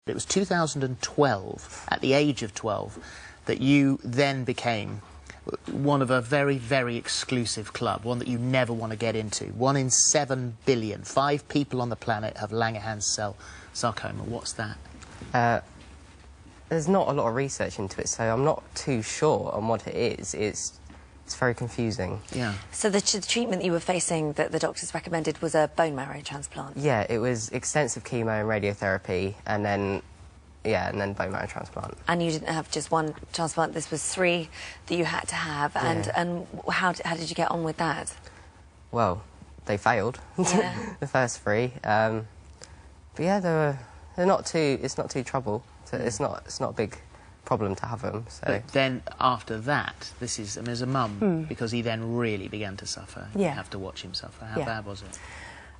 It was 2012, at the age of 12, that you then became one of a very, very exclusive club, one that you never want to get into. 1 in 7 billion, 5 people on the planet have Langerhans cell sarcoma. What's that? There's not a lot of research into it, so I'm not too sure on what it is. It's very confusing. Yeah. So the treatment that you were facing that the doctors recommended was a bone marrow transplant? Yeah, it was extensive chemo and radiotherapy, and then, yeah, and then bone marrow transplant. And you didn't have just one transplant, this was 3 that you had to have, and, Yeah. and how did you get on with that? Well, they failed, Yeah. the first 3. But yeah, they're not too, it's not too trouble. So it's not a big problem to have them. So. But then after that, this is, I mean, as a mum, because he then really began to suffer. You have to watch him suffer. How bad was it?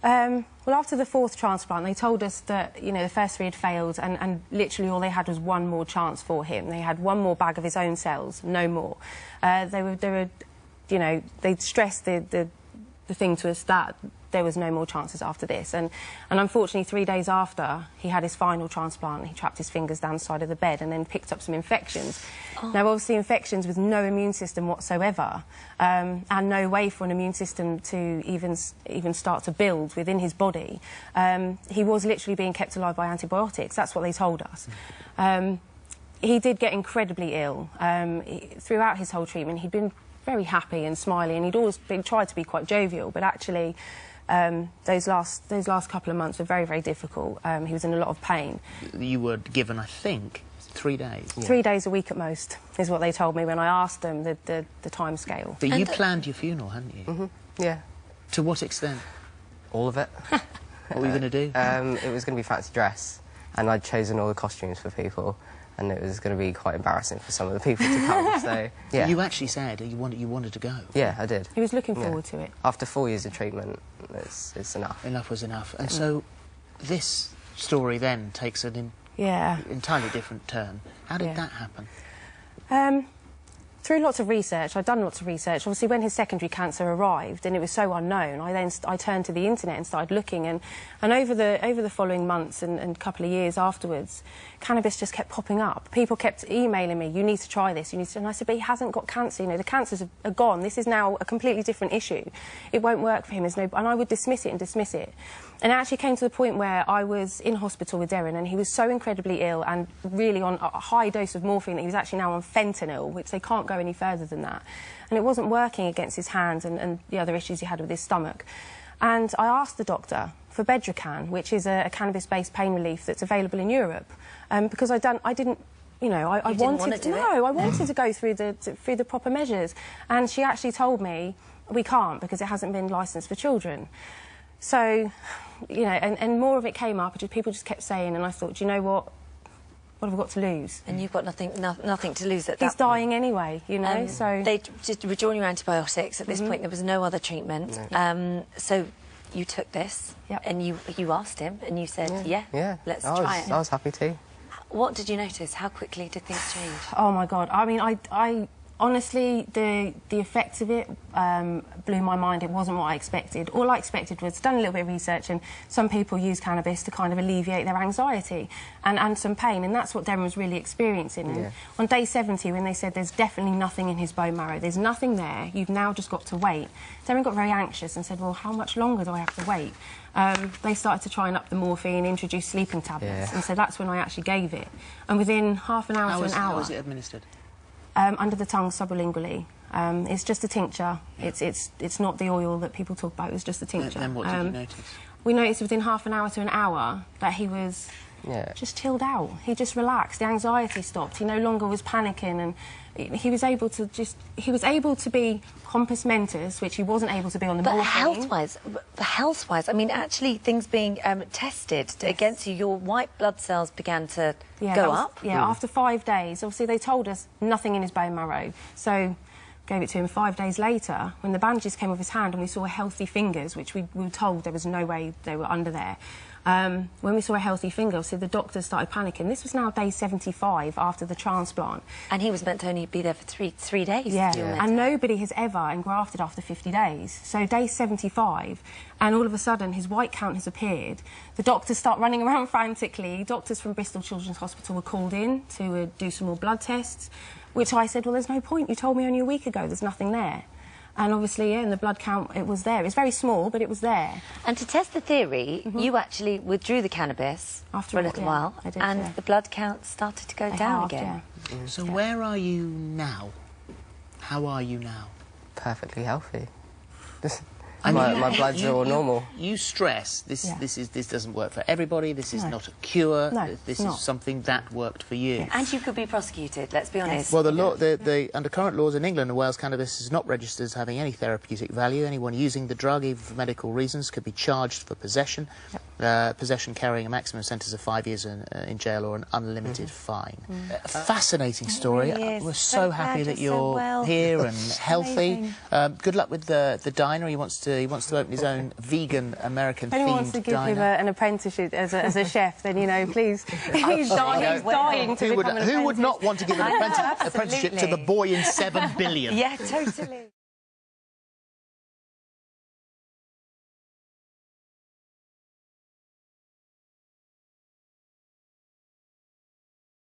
Well, after the 4th transplant, they told us that, you know, the first 3 had failed, and literally all they had was 1 more chance for him. They had 1 more bag of his own cells, no more. They were, you know, they'd stressed the thing to us that there was no more chances after this. And unfortunately, 3 days after he had his final transplant, he trapped his fingers down the side of the bed and then picked up some infections. Oh. Now, obviously, infections with no immune system whatsoever, and no way for an immune system to even start to build within his body. He was literally being kept alive by antibiotics. That's what they told us. He did get incredibly ill. Throughout his whole treatment, he'd been very happy and smiley, and he'd always tried to be quite jovial, but actually those last couple of months were very, very difficult. He was in a lot of pain. You were given, I think, 3 days. Yeah. 3 days a week at most is what they told me when I asked them the time scale. But you planned your funeral, hadn't you? Mm-hmm. Yeah. To what extent? All of it. What were you going to do? It was going to be fancy dress, and I'd chosen all the costumes for people, and it was going to be quite embarrassing for some of the people to come, so, yeah. You actually said you wanted to go. Yeah, I did. He was looking forward to it. After 4 years of treatment, it's enough. Enough was enough. And so this story then takes an entirely different turn. How did that happen? Through lots of research, I'd done lots of research. Obviously, when his secondary cancer arrived and it was so unknown, I turned to the internet and started looking. And over the following months and couple of years afterwards, cannabis just kept popping up. People kept emailing me, "You need to try this. You need to." And I said, "But he hasn't got cancer. You know, the cancers are gone. This is now a completely different issue. It won't work for him. There's no." And I would dismiss it and dismiss it. And it actually came to the point where I was in hospital with Darren, and he was so incredibly ill and really on a high dose of morphine that he was actually now on fentanyl, which they can't go any further than that. And it wasn't working against his hands and the other issues he had with his stomach. And I asked the doctor for Bedrocan, which is a cannabis-based pain relief that's available in Europe, because I didn't. You know, I wanted to. No, I wanted to go through the proper measures, and she actually told me we can't because it hasn't been licensed for children. So, you know, and more of it came up. People just kept saying, and I thought, do you know what? What have I got to lose? And you've got nothing to lose at that point. He's dying anyway, you know. So they just withdrawing your antibiotics. At this point, there was no other treatment. No. So you took this, and you asked him, and you said, yeah, let's try it. I was happy too. What did you notice? How quickly did things change? Oh my God! I mean, I honestly, the effects of it blew my mind. It wasn't what I expected. All I expected was, done a little bit of research, and some people use cannabis to kind of alleviate their anxiety and some pain, and that's what Darren was really experiencing. And on day 70, when they said there's definitely nothing in his bone marrow, there's nothing there, you've now just got to wait, Darren got very anxious and said, well, how much longer do I have to wait? They started to try and up the morphine, introduce sleeping tablets, and so that's when I actually gave it. And within half an hour to an hour... How was it administered? Under the tongue, sublingually. It's just a tincture. It's not the oil that people talk about. It was just a tincture. And then what did you notice? We noticed within half an hour to an hour that he was just chilled out. He just relaxed. The anxiety stopped. He no longer was panicking, and he was able to be compos mentis, which he wasn't able to be on the morphine. But health-wise, I mean, actually, things being tested against you, your white blood cells began to go up. Yeah, after 5 days. Obviously, they told us nothing in his bone marrow. So, gave it to him 5 days later, when the bandages came off his hand and we saw healthy fingers, which we were told there was no way they were under there. When we saw a healthy finger, so the doctors started panicking. This was now day 75 after the transplant. And he was meant to only be there for three days. Yeah, Yeah. and nobody has ever engrafted after 50 days. So day 75, and all of a sudden his white count has appeared. The doctors start running around frantically. Doctors from Bristol Children's Hospital were called in to do some more blood tests, which I said, well, there's no point. You told me only a week ago there's nothing there. And obviously, yeah, in the blood count, it was there. It's very small, but it was there. And to test the theory, you actually withdrew the cannabis After for a a- little yeah, while, I did, and yeah. the blood count started to go They down halved, again. yeah. So where are you now? How are you now? Perfectly healthy. I mean, my blood's all normal. You stress this. Yeah. This doesn't work for everybody. This is No. not a cure. No, This it's is not. something that worked for you. And you could be prosecuted, let's be honest. Well, the law, under current laws in England and Wales, cannabis is not registered as having any therapeutic value. Anyone using the drug, even for medical reasons, could be charged for possession. Possession carrying a maximum sentence of 5 years in jail or an unlimited fine. Fascinating story. really is. We're So so glad happy that you're so you're well. here and healthy. Amazing. Good luck with the diner. He wants to open his own vegan American If anyone wants to themed give him diner. an apprenticeship as a chef, then, you know, please. He's dying to Who become an would apprentice. not want to give an apprenticeship to the boy in 7 billion? Yeah, totally.